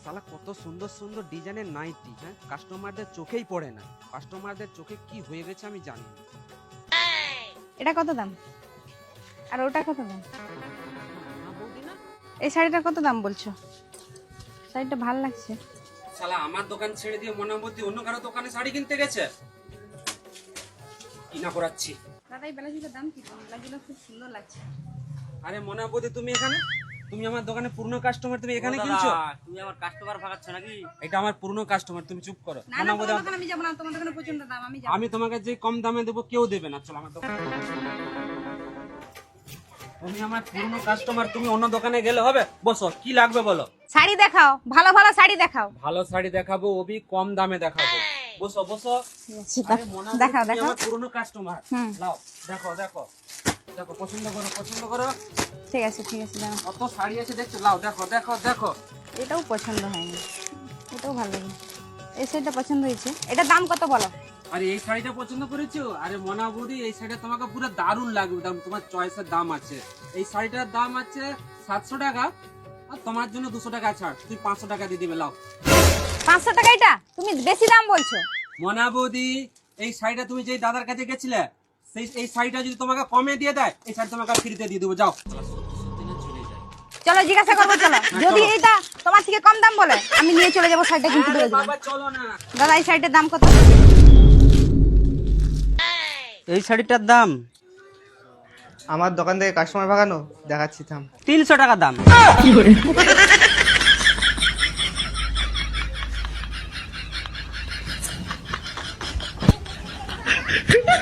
শালা কত সুন্দর সুন্দর ডিজাইনের নাইটি, হ্যাঁ কাস্টমারদের চোখেই পড়ে না। কাস্টমারদের চোখে কি হয়ে গেছে আমি জানি না। এটা কত দাম? আর ওটা কত দাম? না বৌদি না, এই শাড়িটা কত দাম বলছো? শাড়িটা ভালো লাগছে। শালা আমার দোকান ছেড়ে দিয়ে মনাবতী অন্য কারো দোকানে শাড়ি কিনতে গেছে। কিনা করাচ্ছি। দাদা এই ব্লাউজটার দাম কি? ব্লাউজগুলো খুব সুন্দর লাগছে। আরে মনাবতী তুমি এখানে, তুমি আমার দোকানে পুরনো কাস্টমার, তুমি এখানে ও দাদা, কিনছো? তুমি আমার কাস্টমার ভাগাচ্ছ নাকি? এটা আমার পুরনো কাস্টমার, তুমি চুপ করো। না না, তোমার দোকানে আমি যাব না, তোমার দোকানে প্রচন্ড দাম, আমি যাব। আমি তোমাকে যে কম দামে দেবো কেউ দেবে না, চলো আমার দোকানে। তুমি আমার পুরনো কাস্টমার, তুমি অন্য দোকানে গেলে হবে? বসো, কি লাগবে বলো। শাড়ি দেখাও, ভালো ভালো শাড়ি দেখাও। ভালো শাড়ি দেখাবো, ওবি কম দামে দেখাবো। বসো বসো। আরে মনাবতী, দেখাও তুমি দেখাও। আমার পুরনো কাস্টমার। হুম। লাও, দেখো দেখো দেখো, পছন্দ করো পছন্দ করো। ঠিক আছে ঠিক আছে, দাও। কত শাড়ি আছে দেখছো, লাও দেখো দেখো দেখো। এটাও পছন্দ হয়নি, এটাও ভালো লাগে। এই শাড়িটা পছন্দ হয়েছে, এটার দাম কত বলো? আরে এই শাড়িটা পছন্দ করেছো? আরে মনাবতী, এই শাড়িটা তোমাকে পুরো দারুণ লাগবে, তোমার চয়েসের দাম আছে। এই শাড়িটার দাম আছে 700 টাকা, আর তোমার জন্য 200 টাকা ছাড়, তুই 500 টাকা দিয়ে দিবে। লাও। 500 টাকা? এটা তুমি বেশি দাম বলছো। মনাবতী, এই শাড়িটা তুমি যেই দাদার কাছে গেছিলে, এই শাড়িটা যদি তোমাকে কমে দিয়ে দেয়, এই শাড়ি তোমাকে ফ্রিতে দিয়ে দেবো। যাও। চলো জিজ্ঞাসা করবো, চলো। যদি চলো। এটা তোমার থেকে কম দাম বলে, আমি নিয়ে চলে যাবো শাড়িটা, কিন্তু আরে তুলে দেবো। বাবা চলো না। দাদা এই শাড়িটার দাম কত? এই শাড়িটার দাম আমার দোকান থেকে কাস্টমার ভাগানো দেখাচ্ছি থাম। 300 টাকা দাম।